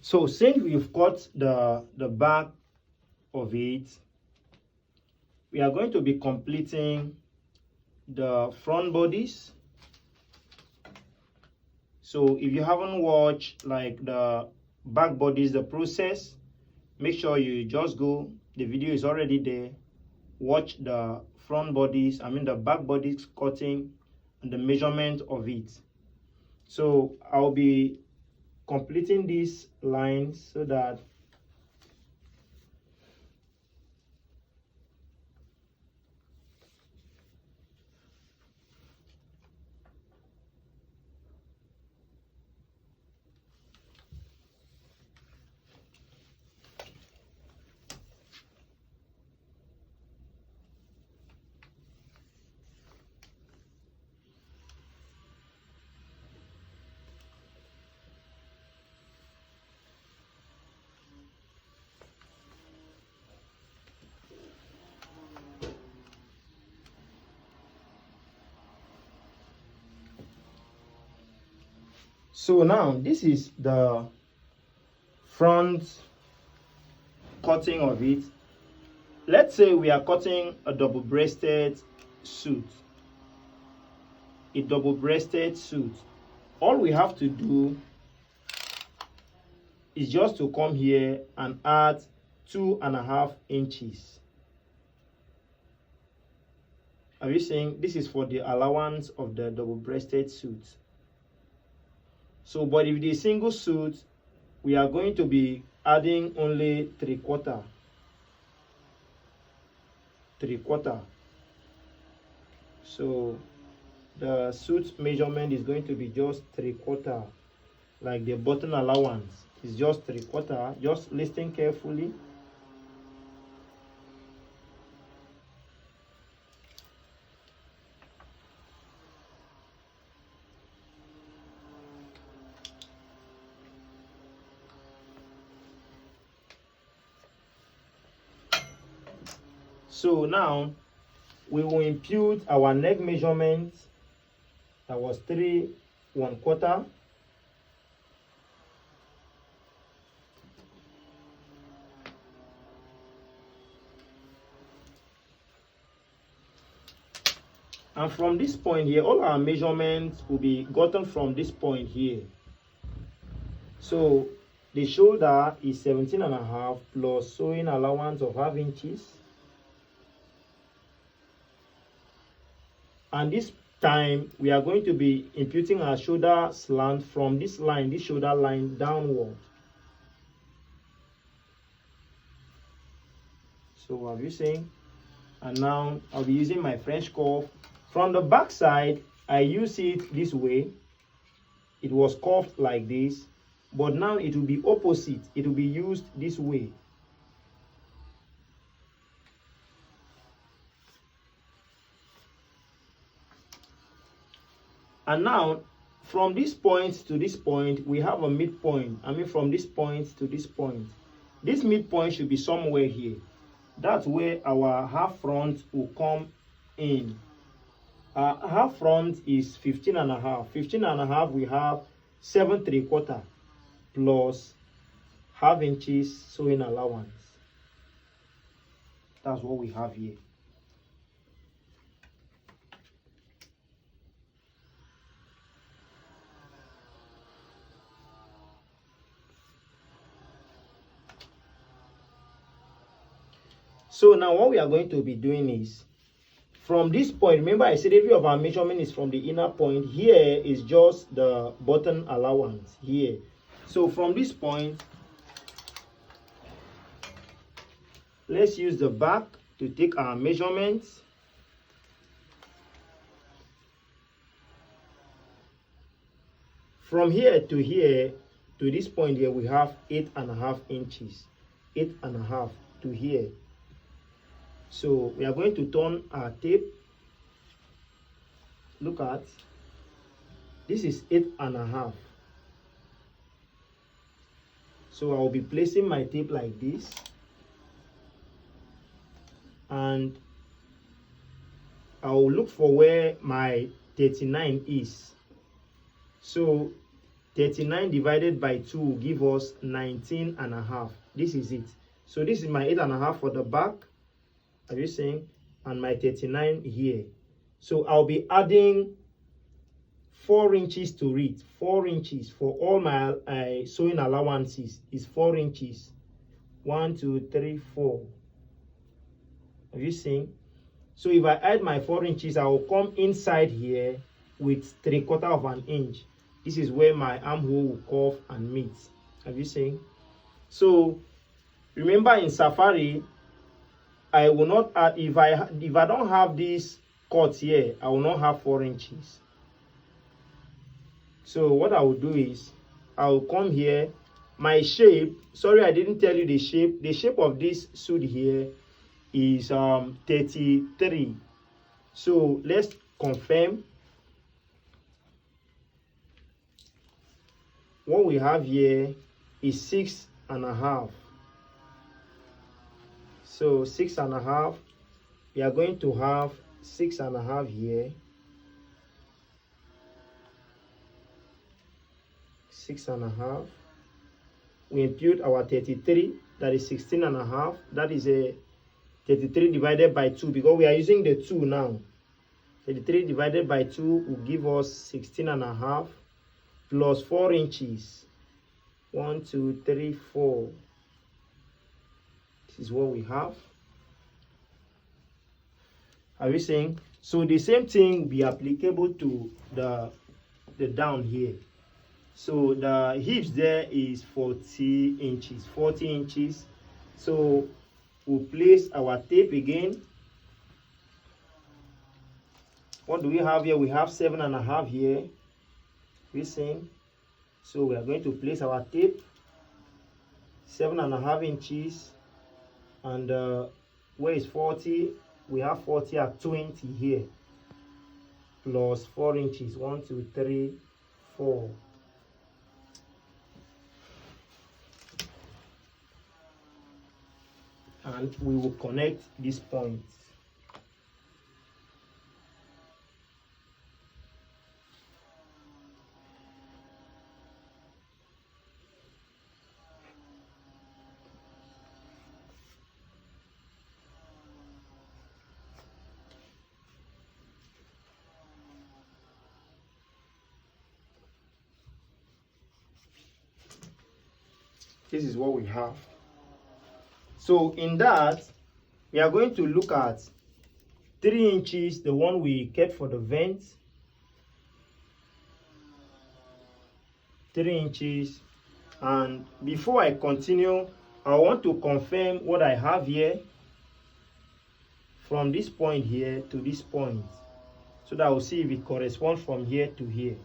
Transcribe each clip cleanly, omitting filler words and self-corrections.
So since we've cut the back of it, we are going to be completing the front bodies. So if you haven't watched like the back bodies, the process, make sure you just go, the video is already there. Watch the front bodies, the back bodies cutting and the measurement of it. So I'll be completing these lines so that so now this is the front cutting of it. Let's say we are cutting a double-breasted suit. A double-breasted suit. All we have to do is just to come here and add 2.5 inches. Are you seeing? This is for the allowance of the double-breasted suit. So, but if the single suit, we are going to be adding only 3/4. So the suit measurement is going to be just 3/4, like the button allowance is just 3/4. Just listen carefully. So now we will impute our neck measurement. That was 3/1/4. And from this point here, all our measurements will be gotten from this point here. So the shoulder is 17.5 plus sewing allowance of 0.5 inches. And this time we are going to be imputing our shoulder slant from this line, this shoulder line downward. So have you seen? And now I'll be using my French curve. From the back side, I use it this way. It was curved like this, but now it will be opposite. It will be used this way. And now, from this point to this point, we have a midpoint. From this point to this point. This midpoint should be somewhere here. That's where our half front will come in. Our half front is 15.5. 15.5, we have 7/3/4 plus 0.5 inches sewing allowance. That's what we have here. So now what we are going to be doing is, from this point, remember I said every of our measurement is from the inner point. Here is just the button allowance here. So from this point, let's use the back to take our measurements. From here to this point here, we have 8.5 inches. 8.5 to here. So we are going to turn our tape. Look at, this is 8.5. So I'll be placing my tape like this, and I'll look for where my 39 is. So 39 divided by 2 will give us 19.5. This is it. So this is my 8.5 for the back. Are you seeing? And my 39 here. So I'll be adding 4 inches to it. 4 inches for all my sewing allowances is 4 inches. 1, 2, 3, 4. Have you seen? So if I add my 4 inches, I will come inside here with 3/4 of an inch. This is where my armhole will curve and meet. Have you seen? So remember, in Safari, I will not add, if I don't have this cut here, I will not have 4 inches. So what I will do is I will come here. My shape, sorry, I didn't tell you the shape. The shape of this suit here is 33. So let's confirm. What we have here is 6.5. So 6.5. We are going to have 6.5 here. 6.5. We impute our 33, that is 16.5. That is a 33 divided by 2, because we are using the 2 now. 33 divided by 2 will give us 16.5 plus 4 inches. 1, 2, 3, 4. This is what we have. Are we saying? So the same thing will be applicable to the down here. So the hips there is 40 inches. 40 inches. So we'll place our tape again. What do we have here? We have 7.5 here. We saying? So we are going to place our tape. 7.5 inches. And where is 40? We have 40 at 20 here. Plus 4 inches. 1, 2, 3, 4. And we will connect these points. This is what we have. So in that, we are going to look at 3 inches, the one we kept for the vent. 3 inches. And before I continue, I want to confirm what I have here from this point here to this point, so that I will see if it corresponds from here to here.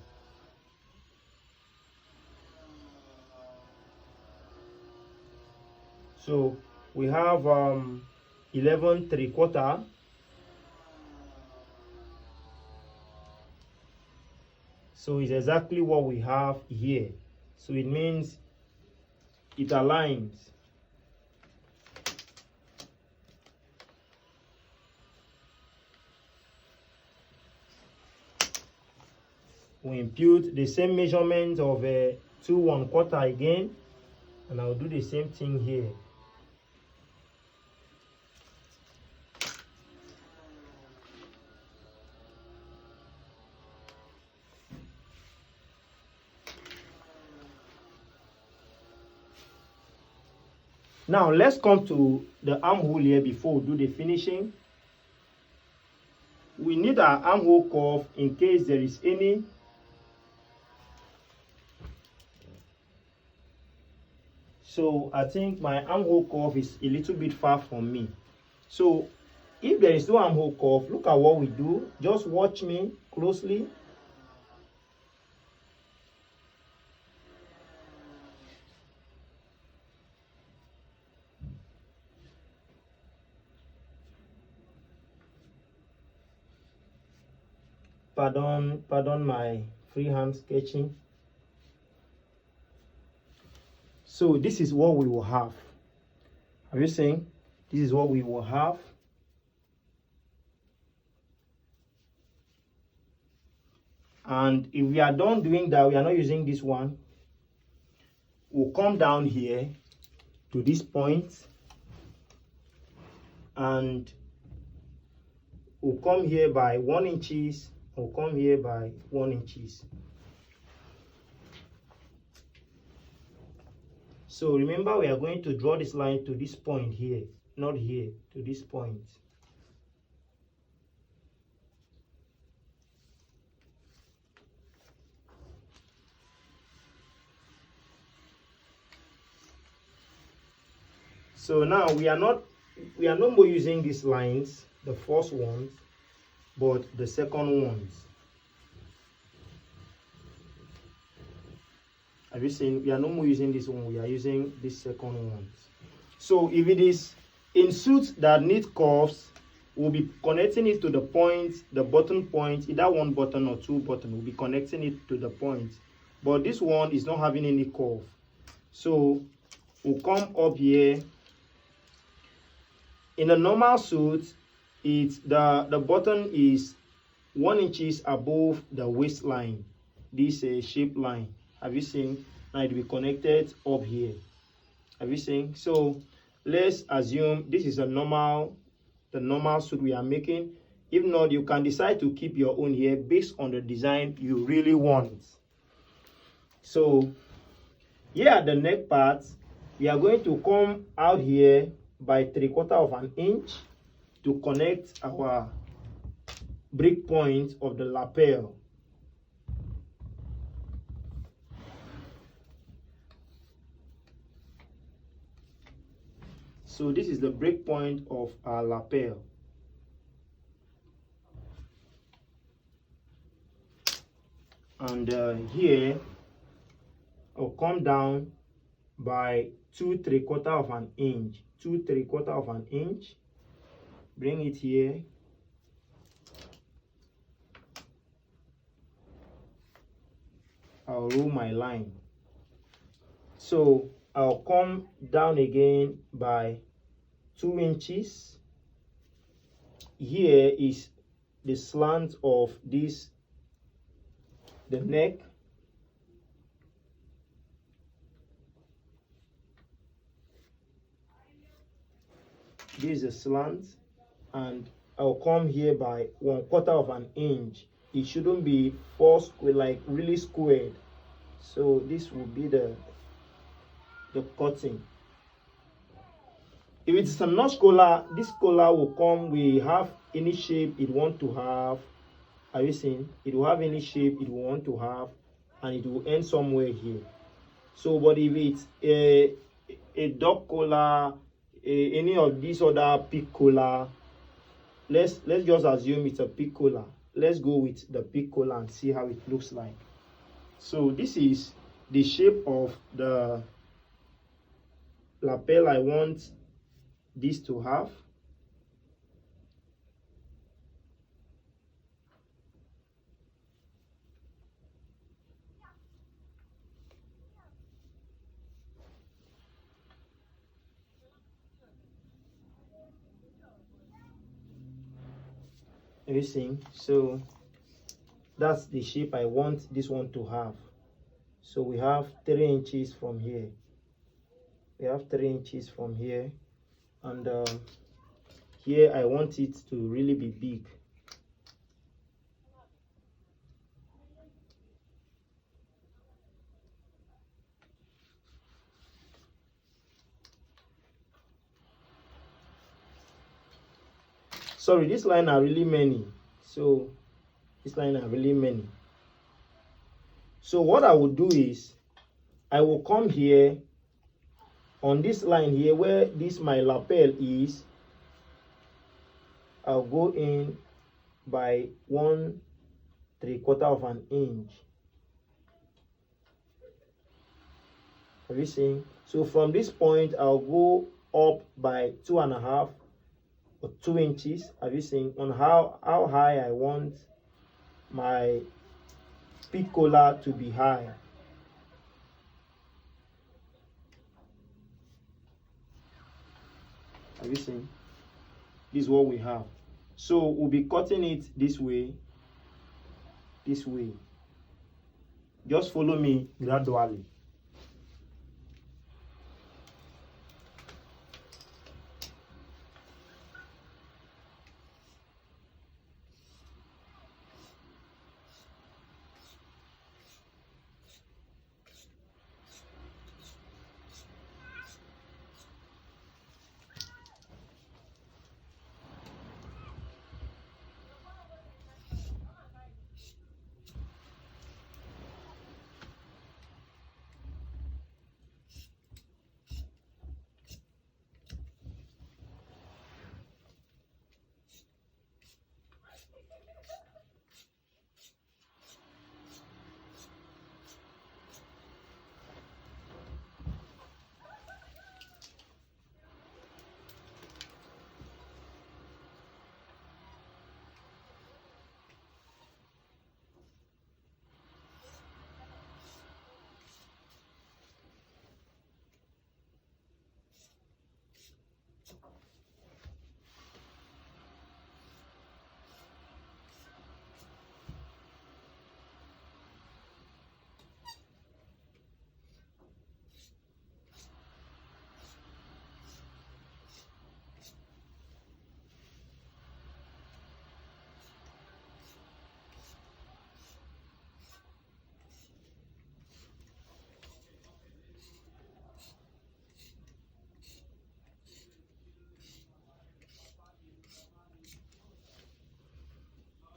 So we have 11 3/4. So it's exactly what we have here. So it means it aligns. We impute the same measurement of 2 1/4 again, and I'll do the same thing here. Now let's come to the armhole here before we do the finishing. We need our armhole curve in case there is any. So I think my armhole curve is a little bit far from me. So if there is no armhole curve, look at what we do. Just watch me closely. Pardon my freehand sketching. So this is what we will have. Are you seeing? This is what we will have. And if we are done doing that, we are not using this one, we'll come down here to this point and we'll come here by 1 inches, we'll come here by 1 inches. So remember, we are going to draw this line to this point here, not here, to this point. So now we are no more using these lines, the first ones, but the second ones. Have you seen? We are no more using this one, we are using these second ones. So if it is in suits that need curves, we'll be connecting it to the point, the button point, either one button or two buttons. We'll be connecting it to the point. But this one is not having any curve. So we'll come up here. In a normal suit, the button is 1 inches above the waistline. This shape line. Have you seen? Now it will be connected up here. Have you seen? So let's assume this is the normal suit we are making. If not, you can decide to keep your own here based on the design you really want. So here at the neck part, we are going to come out here by 3/4 of an inch to connect our break point of the lapel. So this is the break point of our lapel. And here I'll come down by 2 3/4 of an inch. 2 3/4 of an inch. Bring it here. I'll rule my line. So I'll come down again by 2 inches. Here is the slant of this, the neck. This is a slant, and I'll come here by 1/4 of an inch. It shouldn't be like really squared. So this will be the cutting. If it's a notch collar, this collar will come. We have any shape it want to have. Have you seen? It will have any shape it will want to have, and it will end somewhere here. So, but if it's a dog collar, any of these other pig collar, let's just assume it's a pig collar. Let's go with the pig collar and see how it looks like. So this is the shape of the lapel I want this to have. You see, so that's the shape I want this one to have. So we have 3 inches from here. We have 3 inches from here, and here I want it to really be big. Sorry, this line are really many. So this line are really many. So what I will do is I will come here on this line here where this my lapel is. I'll go in by 1 3/4 of an inch. Have you seen? So from this point I'll go up by 2.5 or 2 inches. Have you seen on how high I want my pig collar to be high? Have you seen? This is what we have. So we'll be cutting it this way, Just follow me gradually.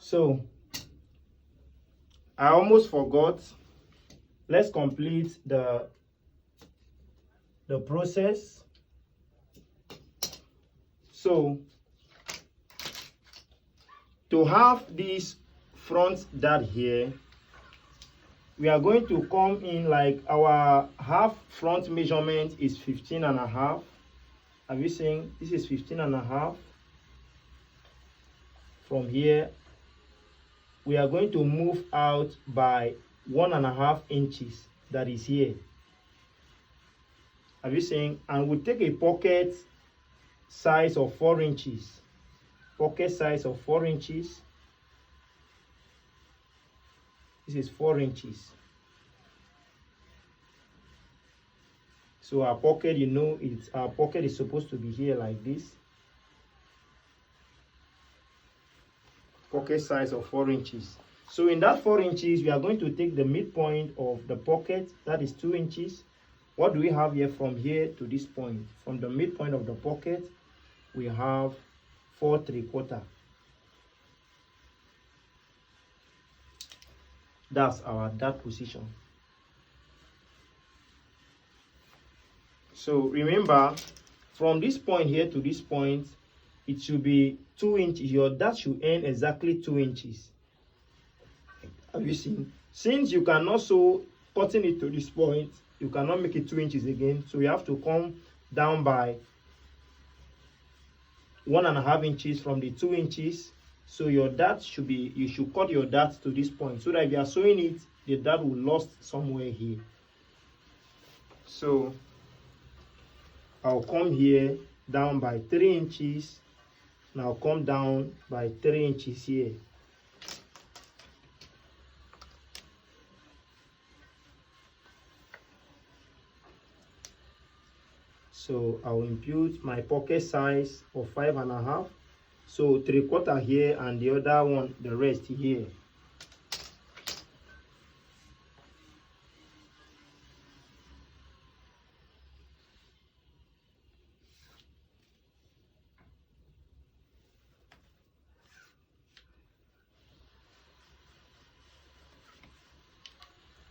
So I almost forgot. Let's complete the process. So to have this front dart here, we are going to come in like our half front measurement is 15.5. Have you seen? This is 15.5. From here, we are going to move out by 1.5 inches. That is here. Have you seen? And we'll take a pocket size of 4 inches. Pocket size of 4 inches. This is 4 inches. So our pocket, you know, our pocket is supposed to be here like this. Pocket size of 4 inches. So in that 4 inches, we are going to take the midpoint of the pocket, that is 2 inches. What do we have here from here to this point? From the midpoint of the pocket, we have 4 3/4. That's our dart position. So remember, from this point here to this point, it should be 2 inches. Your dart should end exactly 2 inches. Have you seen? Since you cannot sew cutting it to this point, you cannot make it 2 inches again. So you have to come down by 1.5 inches from the 2 inches. So your dart should be, you should cut your dart to this point, so that if you are sewing it, the dart will lost somewhere here. So I'll come here down by 3 inches. And I'll come down by 3 inches here. So I'll impute my pocket size of 5.5. So 3/4 here and the other one, the rest here.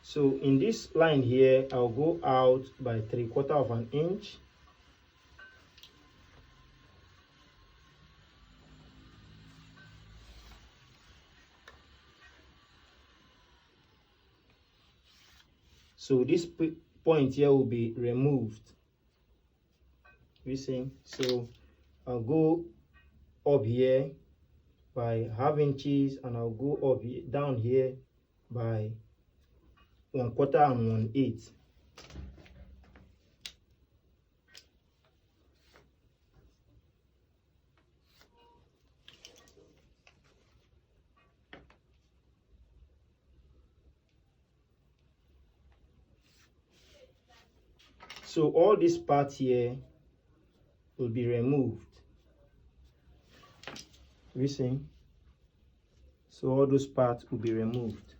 So in this line here, I'll go out by 3/4 of an inch. So this point here will be removed. You see? So I'll go up here by 1/2 inches, and I'll go up down here by 1/4 and 1/8. So all this part here will be removed. You see? So all those parts will be removed.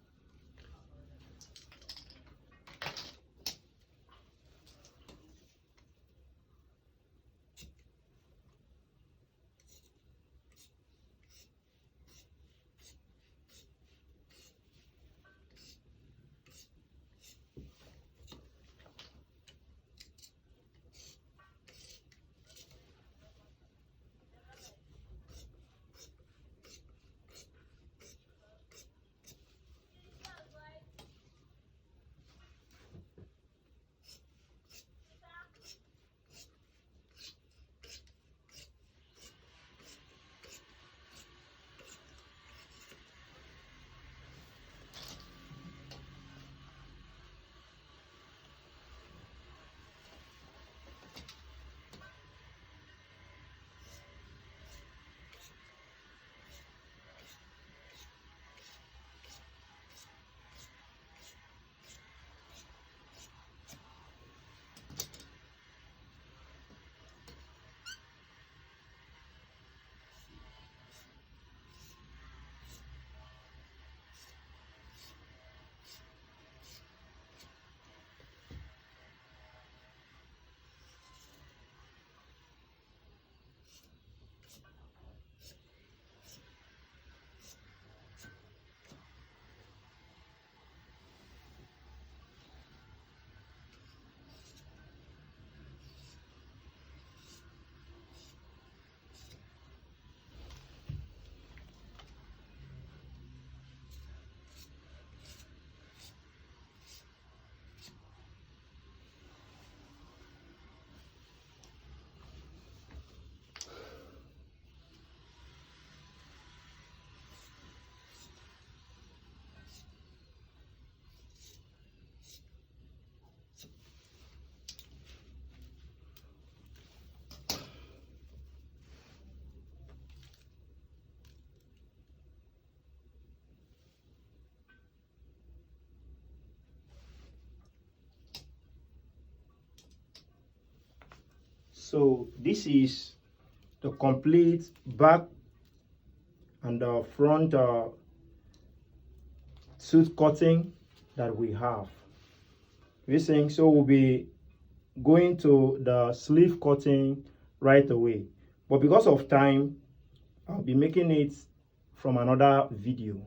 So this is the complete back and the front suit cutting that we have. Listen, so we'll be going to the sleeve cutting right away, but because of time I'll be making it from another video.